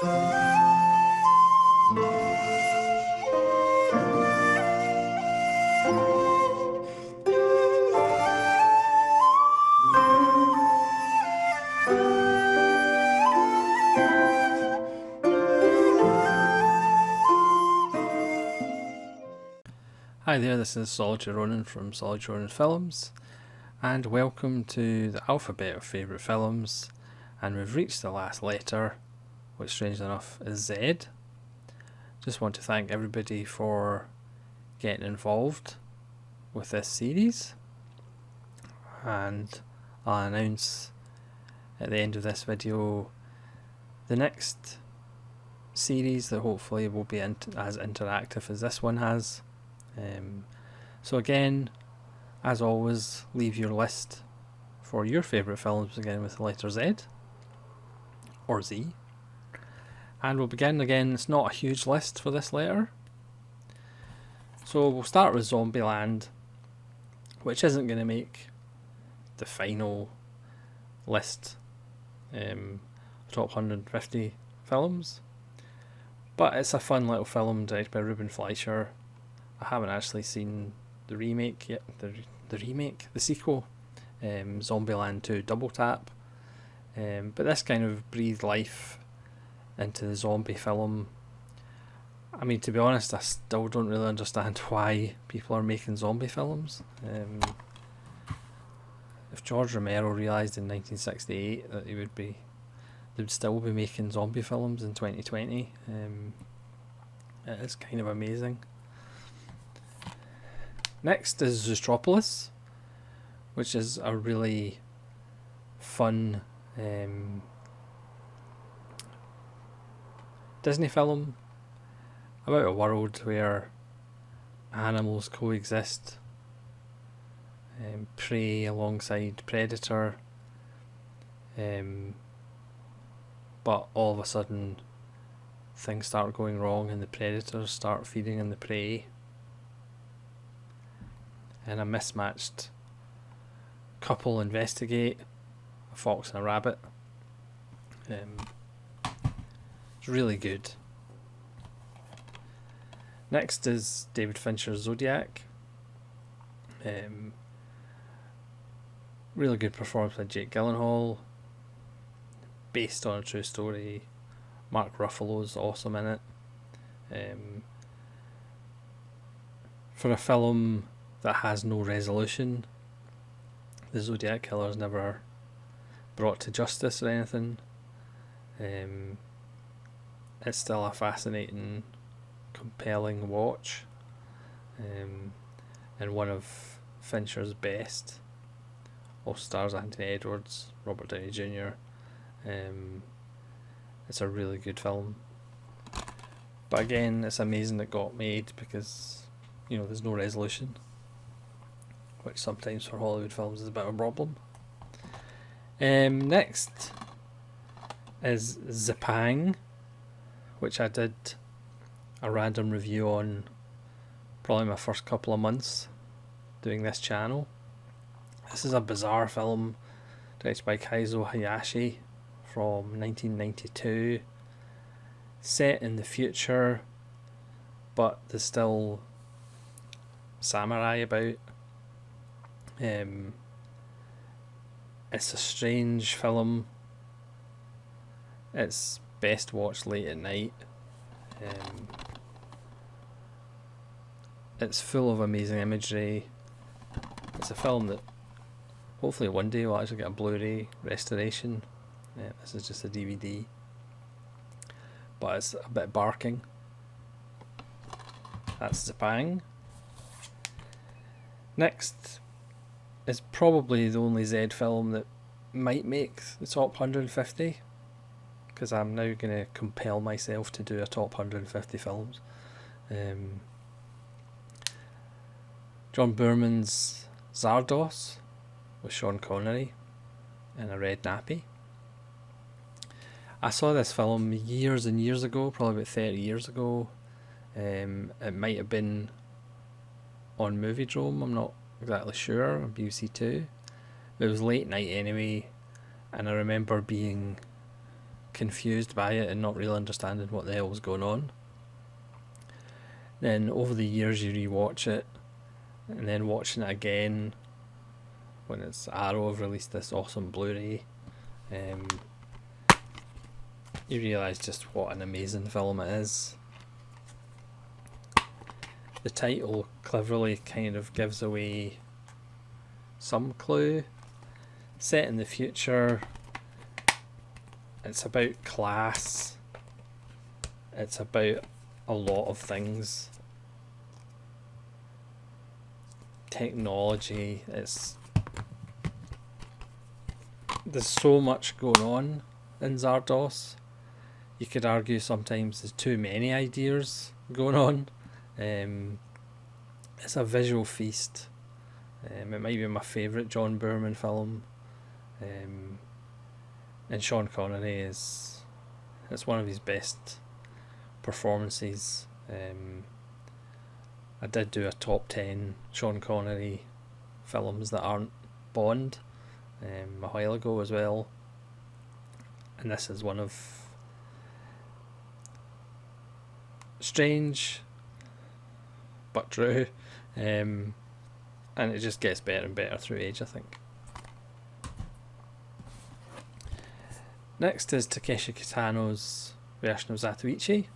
Hi there, this is Solitary Ronin from Solitary Ronin Films, and welcome to the alphabet of favourite films, and we've reached the last letter, which strangely enough is Z. Just want to thank everybody for getting involved with this series, and I'll announce at the end of this video the next series that hopefully will be as interactive as this one has. So again, as always, leave your list for your favourite films again with the letter Z or Z, and we'll begin again. It's not a huge list for this letter, so we'll start with Zombieland, which isn't going to make the final list, top 150 films, but it's a fun little film directed by Ruben Fleischer. I haven't actually seen the remake yet, the sequel, Zombieland 2 Double Tap, but this kind of breathed life into the zombie film. I mean, to be honest, I still don't really understand why people are making zombie films. If George Romero realised in 1968 that they'd still be making zombie films in 2020, it is kind of amazing. Next is Zoostropolis, which is a really fun Disney film about a world where animals coexist, prey alongside predator, but all of a sudden things start going wrong and the predators start feeding on the prey, and a mismatched couple investigate, a fox and a rabbit. It's really good. Next is David Fincher's Zodiac. Really good performance by Jake Gyllenhaal, based on a true story. Mark Ruffalo's awesome in it. For a film that has no resolution, the Zodiac killer is never brought to justice or anything. It's still a fascinating, compelling watch, and one of Fincher's best. Also stars Anthony Edwards, Robert Downey Jr. It's a really good film, but again, it's amazing it got made because, you know, there's no resolution, which sometimes for Hollywood films is a bit of a problem. Next is Zapang, which I did a random review on probably my first couple of months doing this channel. This is a bizarre film directed by Kaizo Hayashi from 1992, set in the future, but there's still samurai about. It's a strange film. It's best watched late at night. It's full of amazing imagery. It's a film that hopefully one day will actually get a Blu-ray restoration. This is just a DVD, but it's a bit barking. That's Zapang. Next is probably the only Z film that might make the top 150, because I'm now going to compel myself to do a top 150 films. John Berman's Zardoz with Sean Connery in a red nappy. I saw this film years and years ago, probably about 30 years ago. It might have been on Moviedrome, I'm not exactly sure, on BBC Two. It was late night anyway, and I remember being confused by it and not really understanding what the hell was going on. Then over the years you rewatch it, and then watching it again when it's Arrow have released this awesome Blu-ray, you realise just what an amazing film it is. The title cleverly kind of gives away some clue. Set in the future, it's about class, it's about a lot of things. Technology, there's so much going on in Zardoz. You could argue sometimes there's too many ideas going on. It's a visual feast. It might be my favourite John Berman film. And Sean Connery it's one of his best performances. I did do a top 10 Sean Connery films that aren't Bond a while ago as well, and this is one of strange but true, and it just gets better and better through age, I think. Next is Takeshi Kitano's version of Zato, Ichi,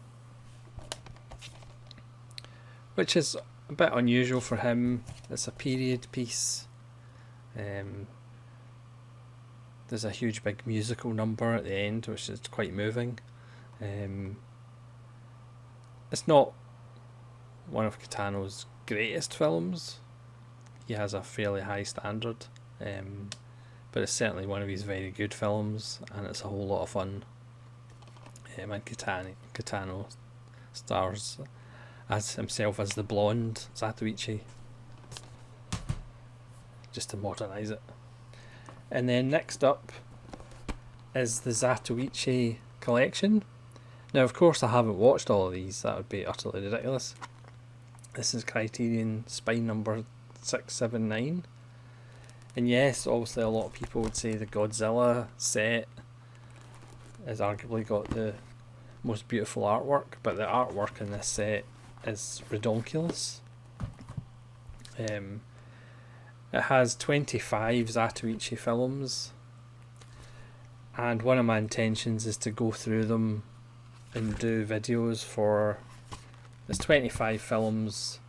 which is a bit unusual for him. It's a period piece. There's a huge big musical number at the end, which is quite moving. It's not one of Kitano's greatest films. He has a fairly high standard, but it's certainly one of his very good films, and it's a whole lot of fun. And Kitano stars as himself as the blonde Zato, Ichi, just to modernise it. And then next up is the Zato, Ichi collection. Now, of course, I haven't watched all of these. That would be utterly ridiculous. This is Criterion Spine number 679. And yes, obviously a lot of people would say the Godzilla set has arguably got the most beautiful artwork, but the artwork in this set is redonkulous. It has 25 Zato, Ichi films, and one of my intentions is to go through them and do videos for... There's 25 films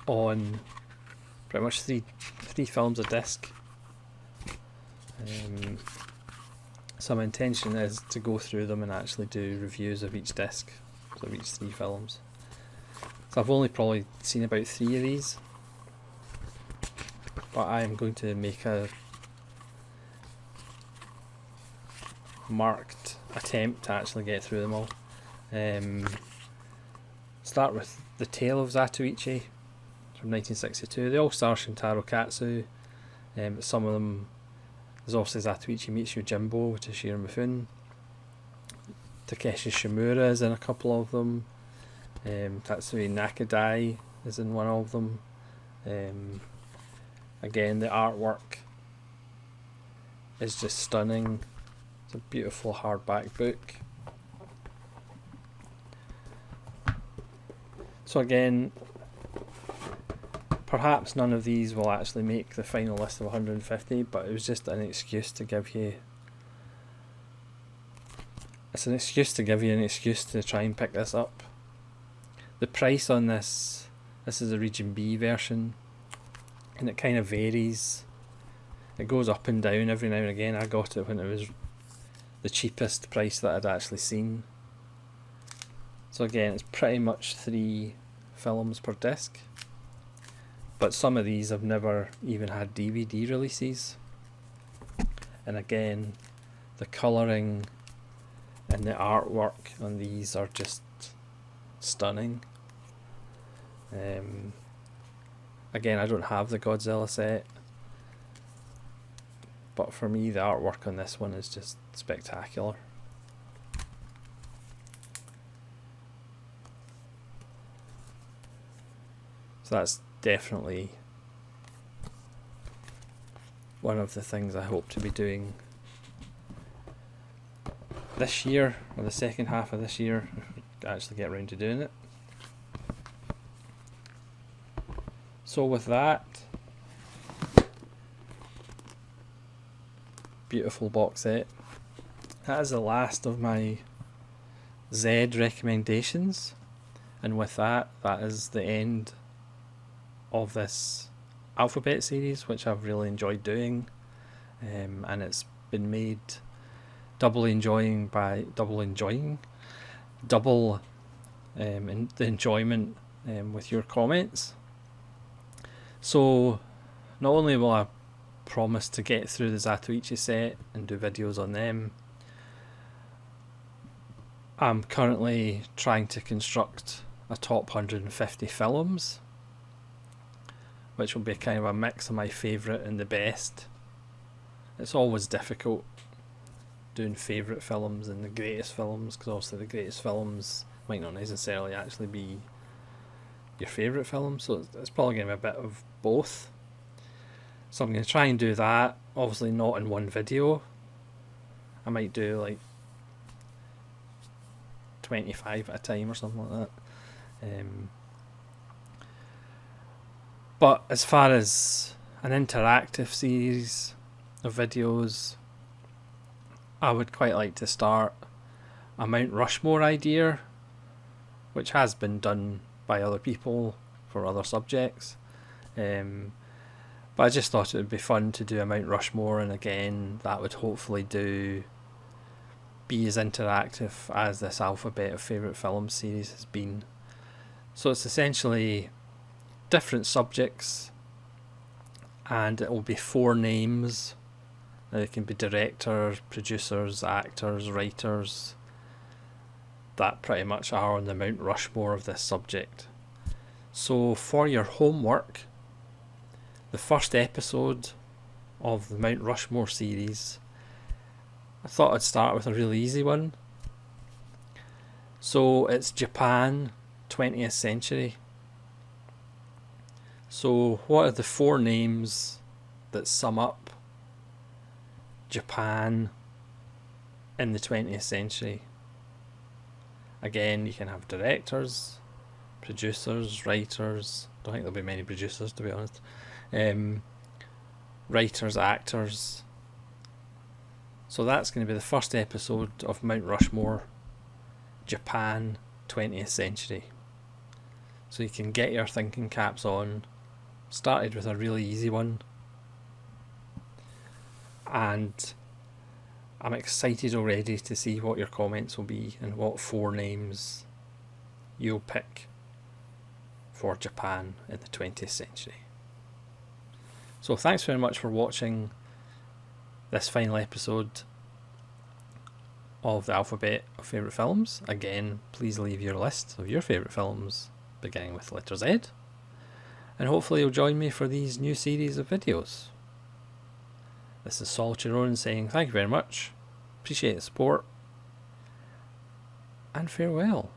on pretty much three films a disc. So my intention is to go through them and actually do reviews of each disc, so of each 3 films. So I've only probably seen about 3 of these, but I am going to make a marked attempt to actually get through them all. Start with The Tale of Zato, Ichi from 1962. They all star Shintaro Katsu, but some of them, there's obviously Zato, Ichi Meets Yojimbo, which is Shiro Mifune. Takeshi Shimura is in a couple of them. Tatsui Nakadai is in one of them. Again, the artwork is just stunning. It's a beautiful hardback book. So again, perhaps none of these will actually make the final list of 150, but it was just an excuse to give you... It's an excuse to give you an excuse to try and pick this up. The price on this is a Region B version, and it kind of varies. It goes up and down every now and again. I got it when it was the cheapest price that I'd actually seen. So again, it's pretty much 3 films per disc, but some of these have never even had DVD releases. And again, the colouring and the artwork on these are just stunning. Again, I don't have the Godzilla set, but for me the artwork on this one is just spectacular. So that's definitely one of the things I hope to be doing this year, or the second half of this year, if we actually get around to doing it. So with that, beautiful box set, that is the last of my Z recommendations, and with that, that is the end of this alphabet series, which I've really enjoyed doing, and it's been made double the enjoyment with your comments. So not only will I promise to get through the Zato Ichi set and do videos on them, I'm currently trying to construct a top 150 films, which will be kind of a mix of my favourite and the best. It's always difficult doing favourite films and the greatest films, because obviously the greatest films might not necessarily actually be your favourite film, so it's probably going to be a bit of both. So I'm going to try and do that, obviously not in one video. I might do like 25 at a time or something like that. But as far as an interactive series of videos, I would quite like to start a Mount Rushmore idea, which has been done by other people for other subjects. But I just thought it would be fun to do a Mount Rushmore, and again, that would hopefully be as interactive as this alphabet of favourite films series has been. So it's essentially different subjects, and it will be 4 names. Now, they can be directors, producers, actors, writers, that pretty much are on the Mount Rushmore of this subject. So for your homework, the first episode of the Mount Rushmore series, I thought I'd start with a really easy one. So it's Japan, 20th century. So what are the 4 names that sum up Japan in the 20th century? Again, you can have directors, producers, writers. Don't think there'll be many producers, to be honest. Writers, actors. So that's going to be the first episode of Mount Rushmore, Japan, 20th century. So you can get your thinking caps on. Started with a really easy one, and I'm excited already to see what your comments will be and what 4 names you'll pick for Japan in the 20th century. So thanks very much for watching this final episode of the alphabet of favourite films. Again, please leave your list of your favourite films beginning with the letter Z, and hopefully you'll join me for these new series of videos. This is Solitude saying thank you very much, appreciate the support, and farewell.